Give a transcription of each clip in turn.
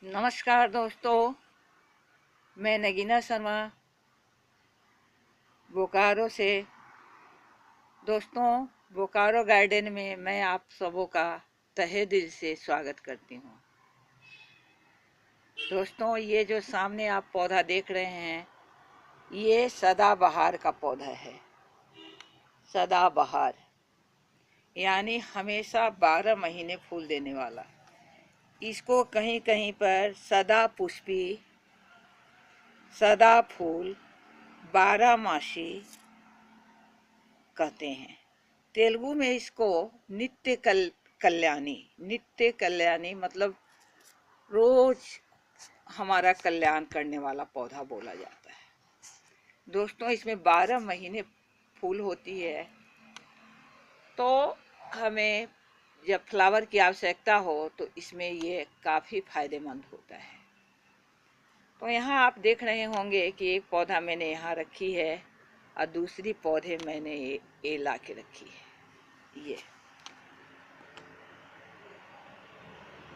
नमस्कार दोस्तों, मैं नगीना शर्मा बोकारो से। दोस्तों, बोकारो गार्डन में मैं आप सबों का तहे दिल से स्वागत करती हूँ। दोस्तों, ये जो सामने आप पौधा देख रहे हैं, ये सदाबहार का पौधा है। सदाबहार यानी हमेशा 12 महीने फूल देने वाला। इसको कहीं कहीं पर सदा पुष्पी, सदा फूल, 12 मासी कहते हैं। तेलुगु में इसको नित्य कल्याणी मतलब रोज हमारा कल्याण करने वाला पौधा बोला जाता है। दोस्तों, इसमें 12 महीने फूल होती है, तो हमें जब फ्लावर की आवश्यकता हो तो इसमें ये काफ़ी फायदेमंद होता है। तो यहाँ आप देख रहे होंगे कि एक पौधा मैंने यहाँ रखी है और दूसरी पौधे मैंने ये ला के रखी है। ये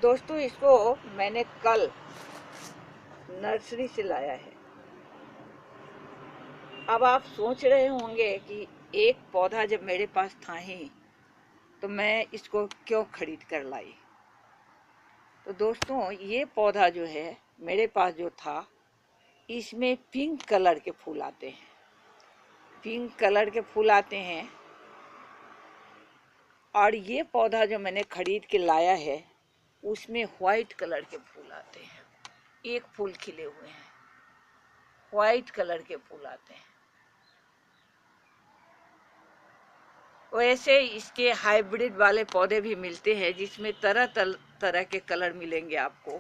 दोस्तों, इसको मैंने कल नर्सरी से लाया है। अब आप सोच रहे होंगे कि एक पौधा जब मेरे पास था ही तो मैं इसको क्यों खरीद कर लाई। तो दोस्तों, ये पौधा जो है मेरे पास जो था, इसमें पिंक कलर के फूल आते हैं। पिंक कलर के फूल आते हैं। और ये पौधा जो मैंने खरीद के लाया है, उसमें व्हाइट कलर के फूल आते हैं। एक फूल खिले हुए हैं, व्हाइट कलर के फूल आते हैं। वैसे इसके हाइब्रिड वाले पौधे भी मिलते हैं, जिसमें तरह तरह के कलर मिलेंगे आपको,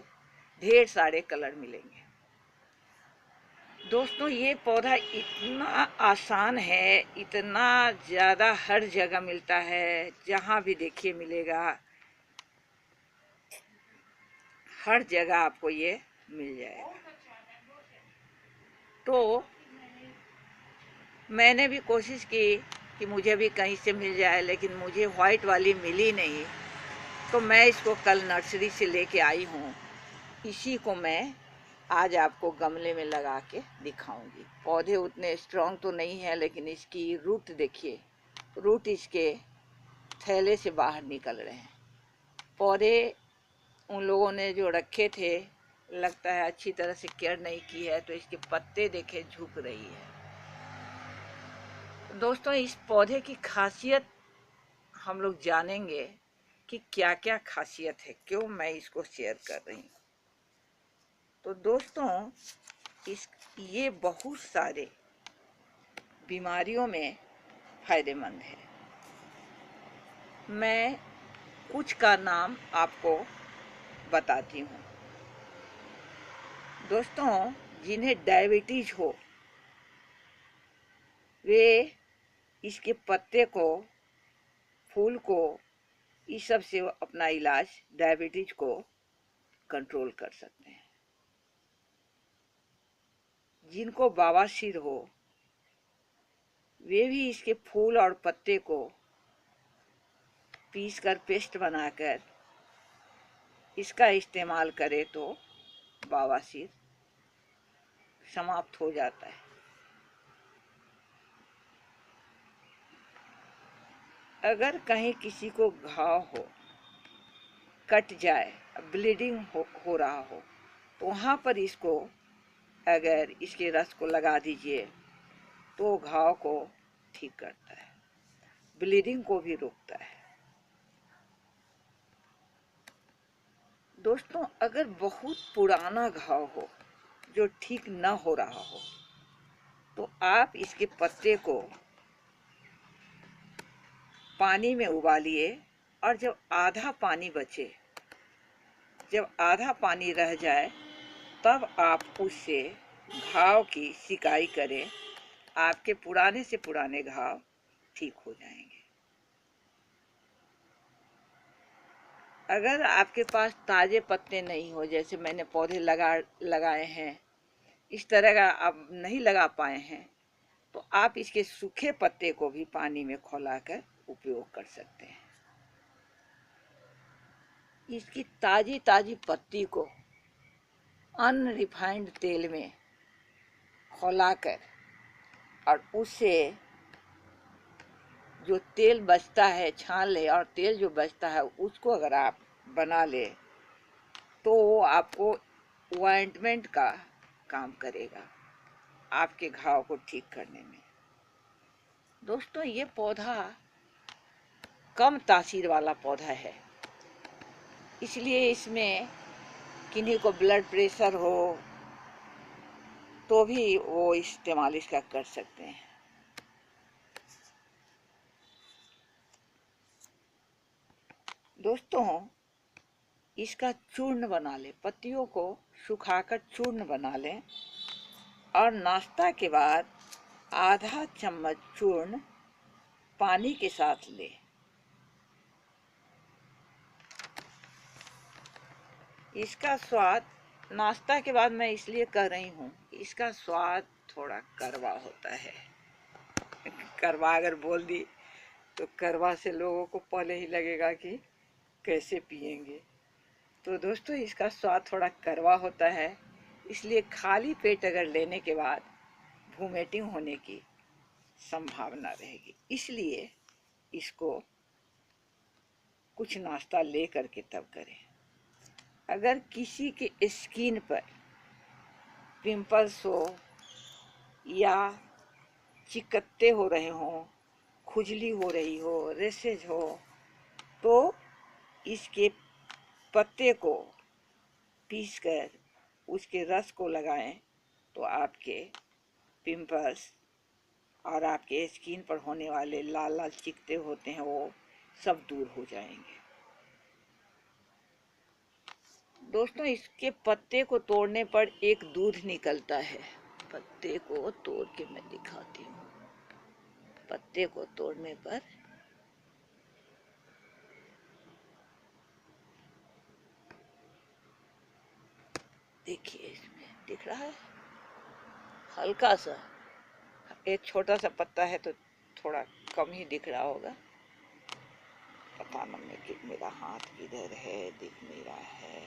ढेर सारे कलर मिलेंगे। दोस्तों, ये पौधा इतना आसान है, इतना ज़्यादा हर जगह मिलता है, जहाँ भी देखिए मिलेगा, हर जगह आपको ये मिल जाएगा। तो मैंने भी कोशिश की कि मुझे भी कहीं से मिल जाए, लेकिन मुझे व्हाइट वाली मिली नहीं। तो मैं इसको कल नर्सरी से लेके आई हूँ। इसी को मैं आज आपको गमले में लगा के दिखाऊंगी। पौधे उतने स्ट्रांग तो नहीं है, लेकिन इसकी रूट देखिए, रूट इसके थैले से बाहर निकल रहे हैं। पौधे उन लोगों ने जो रखे थे, लगता है अच्छी तरह से केयर नहीं की है, तो इसके पत्ते देखे झुक रही है। दोस्तों, इस पौधे की खासियत हम लोग जानेंगे कि क्या क्या खासियत है, क्यों मैं इसको शेयर कर रही हूँ। तो दोस्तों, ये बहुत सारे बीमारियों में फायदेमंद है। मैं कुछ का नाम आपको बताती हूँ। दोस्तों, जिन्हें डायबिटीज हो, वे इसके पत्ते को, फूल को, इस सब से अपना इलाज डायबिटीज को कंट्रोल कर सकते हैं। जिनको बवासीर हो, वे भी इसके फूल और पत्ते को पीस कर पेस्ट बनाकर इसका इस्तेमाल करें तो बवासीर समाप्त हो जाता है। अगर कहीं किसी को घाव हो, कट जाए, ब्लीडिंग हो रहा हो, तो वहाँ पर इसको, अगर इसके रस को लगा दीजिए तो घाव को ठीक करता है, ब्लीडिंग को भी रोकता है। दोस्तों, अगर बहुत पुराना घाव हो जो ठीक न हो रहा हो, तो आप इसके पत्ते को पानी में उबालिए, और जब आधा पानी रह जाए, तब आप उससे घाव की सिकाई करें। आपके पुराने से पुराने घाव ठीक हो जाएंगे। अगर आपके पास ताज़े पत्ते नहीं हो, जैसे मैंने पौधे लगाए हैं, इस तरह का आप नहीं लगा पाए हैं, तो आप इसके सूखे पत्ते को भी पानी में खौलाकर उपयोग कर सकते हैं। इसकी ताज़ी ताज़ी पत्ती को अनरिफाइंड तेल में खौलाकर और उससे जो तेल बचता है छान ले, और तेल जो बचता है उसको अगर आप बना ले तो वो आपको ऑइंटमेंट का काम करेगा आपके घाव को ठीक करने में। दोस्तों, ये पौधा कम तासीर वाला पौधा है, इसलिए इसमें किन्हीं को ब्लड प्रेशर हो तो भी वो इस्तेमाल इसका कर सकते हैं। दोस्तों, इसका चूर्ण बना लें, पत्तियों को सुखाकर चूर्ण बना लें और नाश्ता के बाद आधा चम्मच चूर्ण पानी के साथ लें। इसका स्वाद, नाश्ता के बाद मैं इसलिए कह रही हूँ, इसका स्वाद थोड़ा कड़वा होता है। कड़वा अगर बोल दी तो कड़वा से लोगों को पहले ही लगेगा कि कैसे पिएंगे। तो दोस्तों, इसका स्वाद थोड़ा कड़वा होता है, इसलिए खाली पेट अगर लेने के बाद वोमिटिंग होने की संभावना रहेगी, इसलिए इसको कुछ नाश्ता ले करके तब करें। अगर किसी के स्किन पर पिंपल्स हो या चिकत्ते हो रहे हों, खुजली हो रही हो, रेशेज हो, तो इसके पत्ते को पीसकर उसके रस को लगाएं तो आपके पिंपल्स और आपके स्किन पर होने वाले लाल लाल चिकते होते हैं वो सब दूर हो जाएंगे। दोस्तों, इसके पत्ते को तोड़ने पर एक दूध निकलता है। पत्ते को तोड़ के मैं दिखाती हूँ। पत्ते को तोड़ने पर देखिए, इसमें दिख रहा है हल्का सा, एक छोटा सा पत्ता है तो थोड़ा कम ही दिख रहा होगा। पता नहीं कि मेरा हाथ किधर है, दिख नहीं रहा है।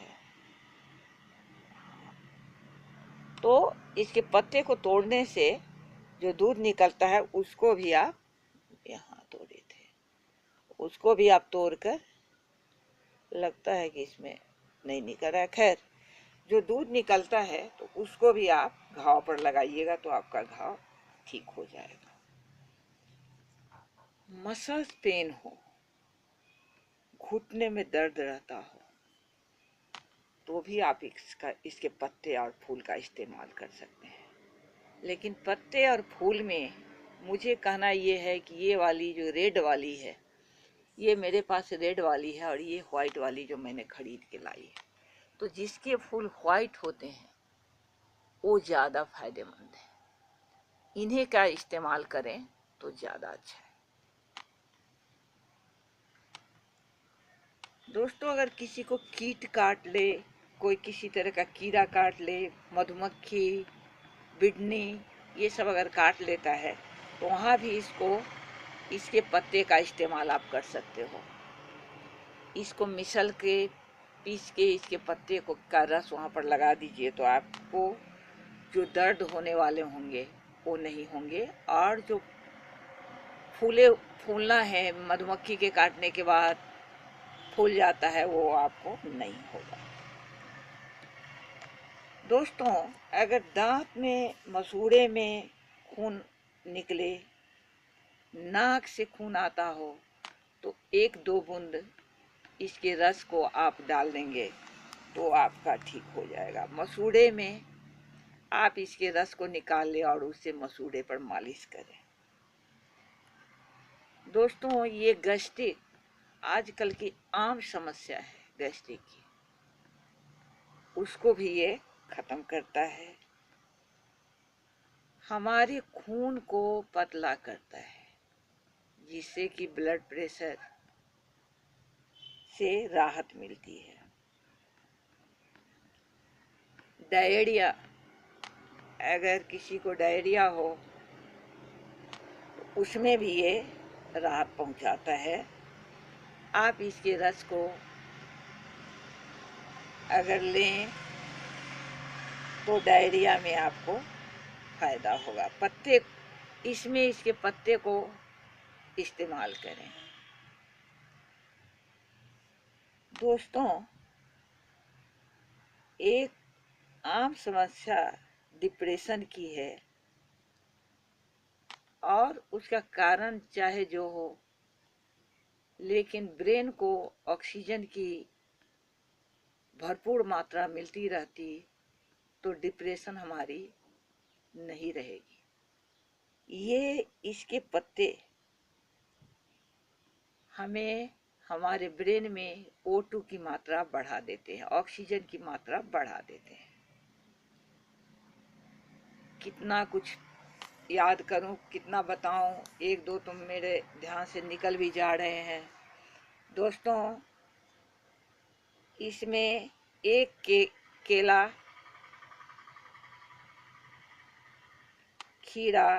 तो इसके पत्ते को तोड़ने से जो दूध निकलता है उसको भी आप, यहाँ तोड़े थे, उसको भी आप तोड़कर, लगता है कि इसमें नहीं निकल रहा है, खैर जो दूध निकलता है तो उसको भी आप घाव पर लगाइएगा तो आपका घाव ठीक हो जाएगा। मसल्स पेन हो, घुटने में दर्द रहता हो, तो भी आप इसके पत्ते और फूल का इस्तेमाल कर सकते हैं। लेकिन पत्ते और फूल में मुझे कहना ये है कि ये वाली जो रेड वाली है, ये मेरे पास रेड वाली है और ये वाइट वाली जो मैंने खरीद के लाई है, तो जिसके फूल वाइट होते हैं वो ज़्यादा फायदेमंद है। इन्हें का इस्तेमाल करें तो ज़्यादा अच्छा है। दोस्तों, अगर किसी को कीट काट ले, कोई किसी तरह का कीड़ा काट ले, मधुमक्खी, बिडनी, ये सब अगर काट लेता है तो वहाँ भी इसके पत्ते का इस्तेमाल आप कर सकते हो। इसको मिसल के पीस के इसके पत्ते को का रस वहाँ पर लगा दीजिए तो आपको जो दर्द होने वाले होंगे वो नहीं होंगे, और जो फूलना है मधुमक्खी के काटने के बाद फूल जाता है वो आपको नहीं होगा। दोस्तों, अगर दांत में, मसूड़े में खून निकले, नाक से खून आता हो, तो 1-2 बूंद इसके रस को आप डाल देंगे तो आपका ठीक हो जाएगा। मसूड़े में आप इसके रस को निकाल लें और उससे मसूड़े पर मालिश करें। दोस्तों, ये गैस्ट्रिक आजकल की आम समस्या है, गैस्ट्रिक की, उसको भी ये खत्म करता है। हमारे खून को पतला करता है, जिससे कि ब्लड प्रेशर से राहत मिलती है। डायरिया, अगर किसी को डायरिया हो तो उसमें भी ये राहत पहुंचाता है। आप इसके रस को अगर लें तो डायरिया में आपको फायदा होगा। पत्ते इसमें इसके पत्ते को इस्तेमाल करें। दोस्तों, एक आम समस्या डिप्रेशन की है और उसका कारण चाहे जो हो, लेकिन ब्रेन को ऑक्सीजन की भरपूर मात्रा मिलती रहती तो डिप्रेशन हमारी नहीं रहेगी। ये इसके पत्ते हमें हमारे ब्रेन में O2 की मात्रा बढ़ा देते हैं, ऑक्सीजन की मात्रा बढ़ा देते हैं। कितना कुछ याद करूं, कितना बताऊं, एक दो तुम मेरे ध्यान से निकल भी जा रहे हैं। दोस्तों, इसमें एक केला, खीरा,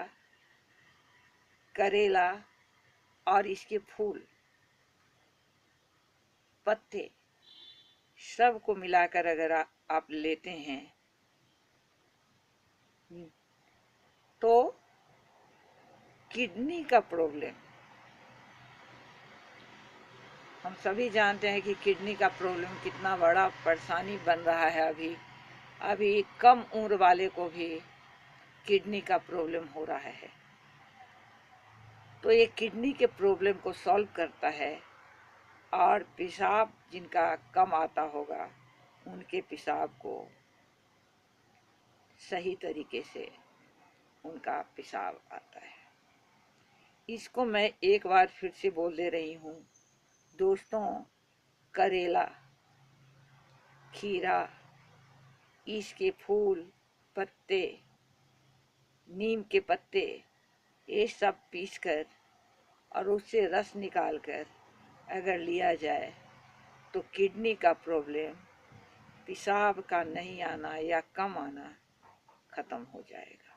करेला और इसके फूल, पत्ते सब को मिलाकर अगर आप लेते हैं तो किडनी का प्रॉब्लम, हम सभी जानते हैं कि किडनी का प्रॉब्लम कितना बड़ा परेशानी बन रहा है। अभी कम उम्र वाले को भी किडनी का प्रॉब्लम हो रहा है। तो ये किडनी के प्रॉब्लम को सॉल्व करता है और पेशाब जिनका कम आता होगा उनके पेशाब को सही तरीके से उनका पेशाब आता है। इसको मैं एक बार फिर से बोल दे रही हूँ दोस्तों, करेला, खीरा, इसके फूल, पत्ते, नीम के पत्ते, ये सब पीसकर और उससे रस निकालकर अगर लिया जाए तो किडनी का प्रॉब्लम, पेशाब का नहीं आना या कम आना खत्म हो जाएगा।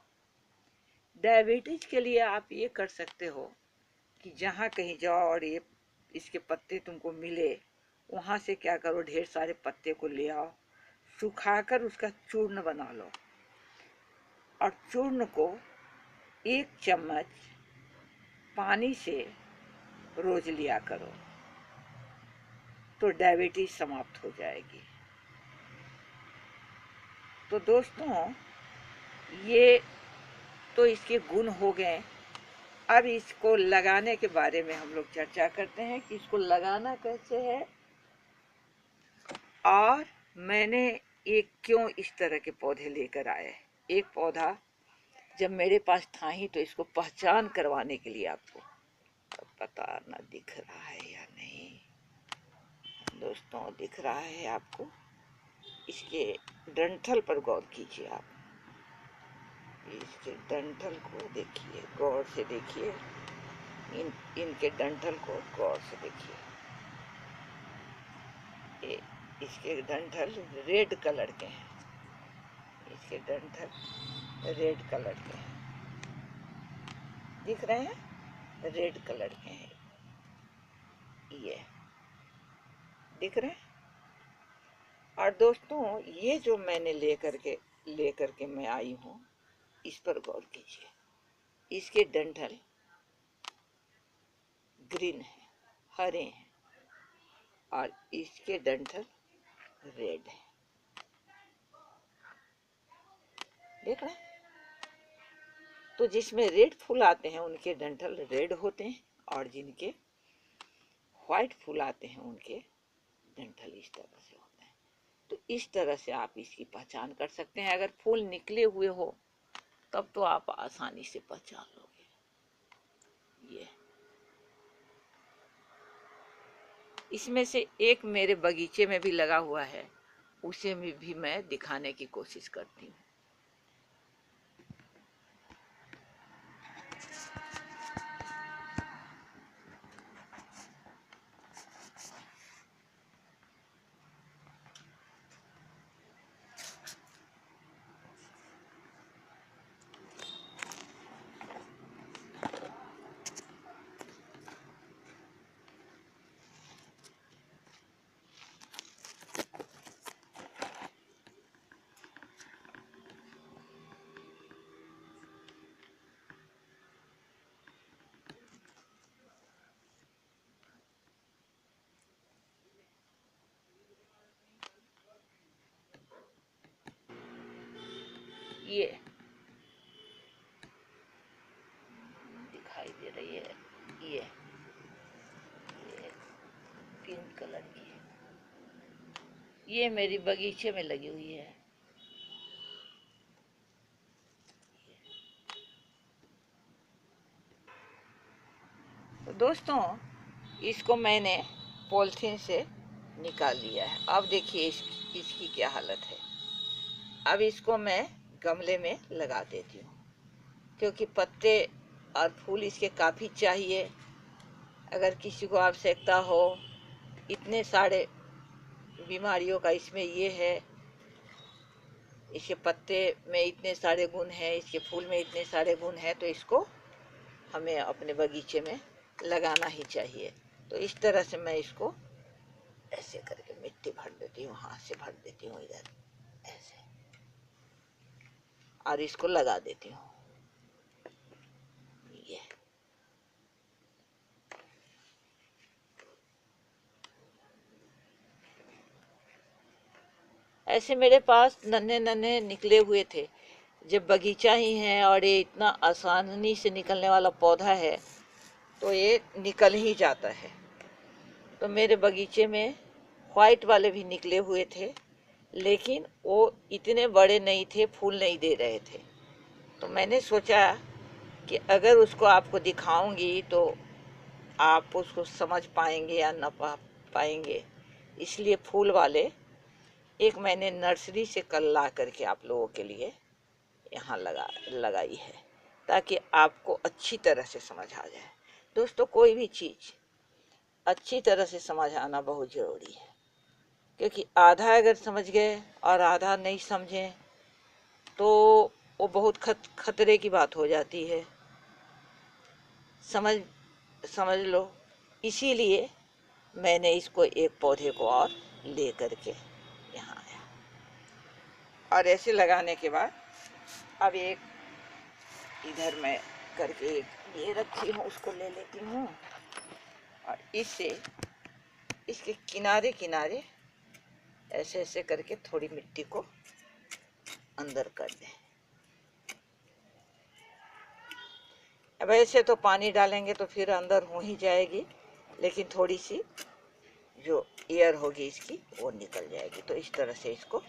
डायबिटीज के लिए आप ये कर सकते हो कि जहाँ कहीं जाओ और ये इसके पत्ते तुमको मिले, वहाँ से क्या करो, ढेर सारे पत्ते को ले आओ, सुखाकर उसका चूर्ण बना लो और चूर्ण को 1 चम्मच पानी से रोज लिया करो तो डायबिटीज समाप्त हो जाएगी। तो दोस्तों, ये तो इसके गुण हो गए। अब इसको लगाने के बारे में हम लोग चर्चा करते हैं कि इसको लगाना कैसे है और मैंने क्यों इस तरह के पौधे लेकर आए। एक पौधा जब मेरे पास था ही तो इसको पहचान करवाने के लिए आपको, पता ना दिख रहा है या नहीं दोस्तों, दिख रहा है आपको, इसके डंठल पर गौर कीजिए। आप इसके डंठल को देखिए, गौर से देखिए, इनके डंठल को गौर से देखिए। इसके डंठल रेड कलर के हैं, इसके डंठल रेड कलर के हैं, दिख रहे हैं, रेड कलर के हैं, ये दिख रहे हैं। और दोस्तों, ये जो मैंने लेकर के मैं आई हूँ, इस पर गौर कीजिए। इसके डंठल ग्रीन है, हरे हैं और इसके डंठल रेड है, देख रहे हैं। तो जिसमें रेड फूल आते हैं उनके डंठल रेड होते हैं और जिनके व्हाइट फूल आते हैं उनके डंठल इस तरह से होते हैं। तो इस तरह से आप इसकी पहचान कर सकते हैं। अगर फूल निकले हुए हो तब तो आप आसानी से पहचान लोगे। ये इसमें से एक मेरे बगीचे में भी लगा हुआ है, उसे भी मैं दिखाने की कोशिश करती हूँ। ये दिखाई दे रही है, ये पिंक कलर की, ये मेरी बगीचे में लगी हुई है। तो दोस्तों, इसको मैंने पॉलिथीन से निकाल लिया है। अब देखिए इसकी क्या हालत है। अब इसको मैं गमले में लगा देती हूँ, क्योंकि पत्ते और फूल इसके काफ़ी चाहिए। अगर किसी को आवश्यकता हो, इतने सारे बीमारियों का इसमें ये है, इसके पत्ते में इतने सारे गुण हैं, इसके फूल में इतने सारे गुण हैं, तो इसको हमें अपने बगीचे में लगाना ही चाहिए। तो इस तरह से मैं इसको ऐसे करके मिट्टी भर देती हूँ, हाथ से भर देती हूँ इधर ऐसे, और इसको लगा देती हूँ। ये ऐसे मेरे पास नन्हे नन्हे निकले हुए थे। जब बगीचा ही है और ये इतना आसानी से निकलने वाला पौधा है, तो ये निकल ही जाता है। तो मेरे बगीचे में वाइट वाले भी निकले हुए थे, लेकिन वो इतने बड़े नहीं थे, फूल नहीं दे रहे थे। तो मैंने सोचा कि अगर उसको आपको दिखाऊंगी तो आप उसको समझ पाएंगे या न पाएंगे, इसलिए फूल वाले एक मैंने नर्सरी से कल ला करके आप लोगों के लिए यहाँ लगाई है, ताकि आपको अच्छी तरह से समझ आ जाए। दोस्तों, कोई भी चीज़ अच्छी तरह से समझ आना बहुत ज़रूरी है, क्योंकि आधा अगर समझ गए और आधा नहीं समझें तो वो बहुत खतरे की बात हो जाती है। समझ लो। इसीलिए मैंने इसको एक पौधे को और ले करके यहाँ आया, और ऐसे लगाने के बाद अब एक इधर मैं करके एक ये रखी हूँ, उसको ले लेती हूँ, और इससे इसके किनारे किनारे ऐसे ऐसे करके थोड़ी मिट्टी को अंदर कर दें। अब ऐसे तो पानी डालेंगे तो फिर अंदर हो ही जाएगी, लेकिन थोड़ी सी जो एयर होगी इसकी वो निकल जाएगी। तो इस तरह से इसको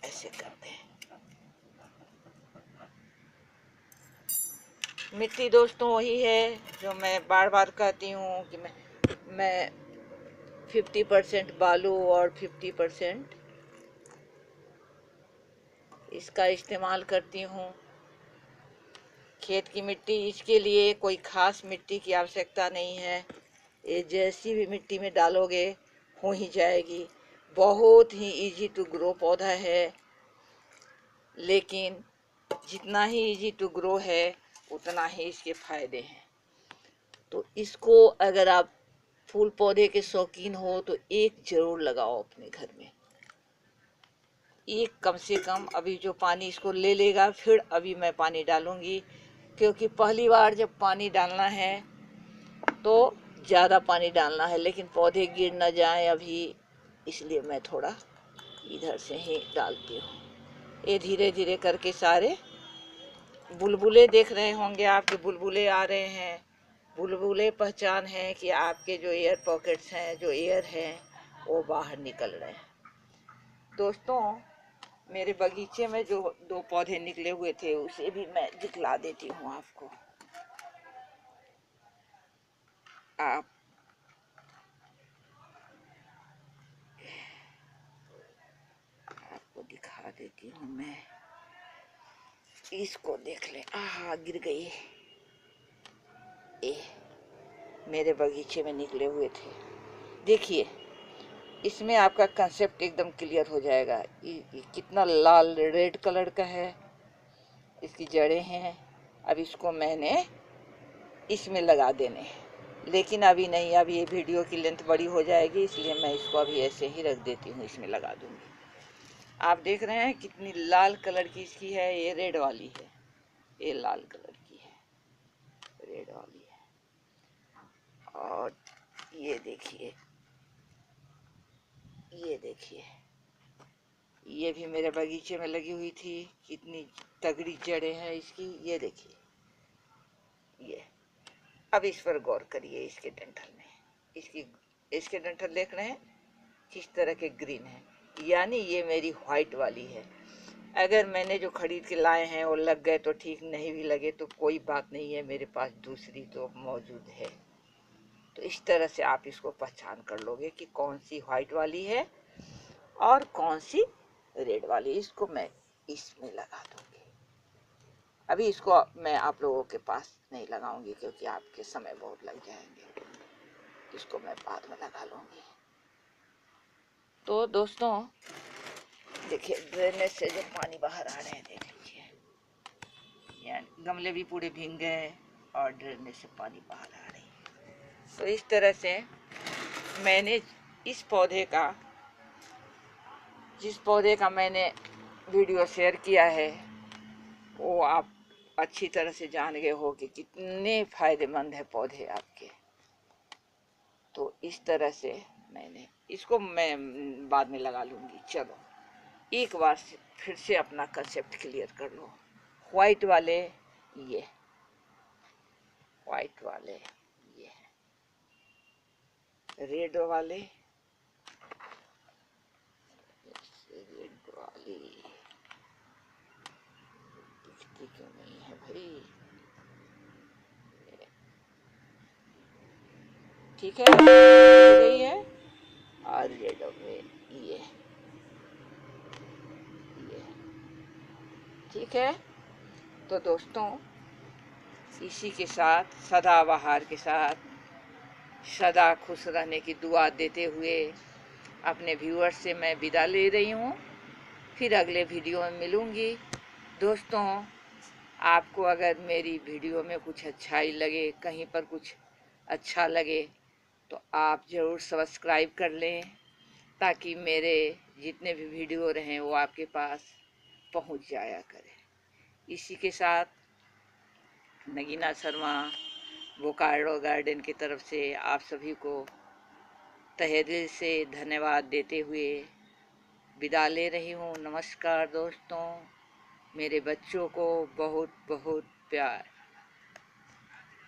ऐसे करते हैं। मिट्टी दोस्तों वही है जो मैं बार बार कहती हूँ कि मैं 50% बालू और 50% इसका इस्तेमाल करती हूँ। खेत की मिट्टी, इसके लिए कोई ख़ास मिट्टी की आवश्यकता नहीं है। ये जैसी भी मिट्टी में डालोगे हो ही जाएगी। बहुत ही इजी टू ग्रो पौधा है, लेकिन जितना ही इजी टू ग्रो है उतना ही इसके फायदे हैं। तो इसको अगर आप फूल पौधे के शौकीन हो तो एक जरूर लगाओ अपने घर में। एक कम से कम, अभी जो पानी इसको ले लेगा, फिर अभी मैं पानी डालूंगी, क्योंकि पहली बार जब पानी डालना है तो ज़्यादा पानी डालना है, लेकिन पौधे गिर न जाएं अभी, इसलिए मैं थोड़ा इधर से ही डालती हूँ। ये धीरे धीरे करके सारे बुलबुले देख रहे होंगे, आपके बुलबुले आ रहे हैं। बुलबुले पहचान है कि आपके जो एयर पॉकेट्स हैं, जो एयर हैं, वो बाहर निकल रहे हैं। दोस्तों, मेरे बगीचे में जो 2 पौधे निकले हुए थे उसे भी मैं दिखला देती हूँ आपको। आपको दिखा देती हूँ मैं। इसको देख ले, आहा गिर गई। ये मेरे बगीचे में निकले हुए थे। देखिए, इसमें आपका कंसेप्ट एकदम क्लियर हो जाएगा। ये कितना लाल रेड कलर का है, इसकी जड़ें हैं। अब इसको मैंने इसमें लगा देने, लेकिन अभी नहीं, अभी ये वीडियो की लेंथ बड़ी हो जाएगी, इसलिए मैं इसको अभी ऐसे ही रख देती हूँ, इसमें लगा दूँगी। आप देख रहे हैं कितनी लाल कलर की इसकी है। ये रेड वाली है, ये लाल कलर की है, रेड वाली है। और ये देखिए, ये देखिए, ये भी मेरे बगीचे में लगी हुई थी, कितनी तगड़ी जड़ें हैं इसकी, ये देखिए ये। अब इस पर गौर करिए, इसके डंठल में, इसके डंठल देख रहे हैं किस तरह के ग्रीन है, यानी ये मेरी व्हाइट वाली है। अगर मैंने जो खरीद के लाए हैं और लग गए तो ठीक, नहीं भी लगे तो कोई बात नहीं है, मेरे पास दूसरी तो मौजूद है। तो इस तरह से आप इसको पहचान कर लोगे कि कौन सी व्हाइट वाली है और कौन सी रेड वाली। इसको मैं इसमें लगा दूंगी। अभी इसको मैं आप लोगों के पास नहीं लगाऊंगी क्योंकि आपके समय बहुत लग जाएंगे, इसको मैं बाद में लगा लूंगी। तो दोस्तों देखिए, ड्रेनेज से जो पानी बाहर आ रहे हैं देख लीजिए, यानी गमले भी पूरे भीग गए और ड्रेनेज से पानी बाहर आ रही है। तो इस तरह से मैंने इस पौधे का, जिस पौधे का मैंने वीडियो शेयर किया है, वो आप अच्छी तरह से जान गए हो कि कितने फायदेमंद है पौधे आपके। तो इस तरह से मैंने इसको, मैं बाद में लगा लूँगी। चलो एक बार से फिर से अपना कंसेप्ट क्लियर कर लो। व्हाइट वाले ये, व्हाइट वाले ये, रेड वाले, रेड वाली दिखती क्यों नहीं है भाई, ठीक है दिख रही है। और रेड में ये ठीक है। तो दोस्तों इसी के साथ, सदाबहार के साथ सदा खुश रहने की दुआ देते हुए अपने व्यूअर्स से मैं विदा ले रही हूँ। फिर अगले वीडियो में मिलूँगी। दोस्तों आपको अगर मेरी वीडियो में कुछ अच्छाई लगे, कहीं पर कुछ अच्छा लगे, तो आप ज़रूर सब्सक्राइब कर लें ताकि मेरे जितने भी वीडियो रहें वो आपके पास पहुंच जाया करें। इसी के साथ नगीना शर्मा बोकारो गार्डन की तरफ से आप सभी को तहे दिल से धन्यवाद देते हुए विदा ले रही हूँ। नमस्कार दोस्तों, मेरे बच्चों को बहुत बहुत प्यार।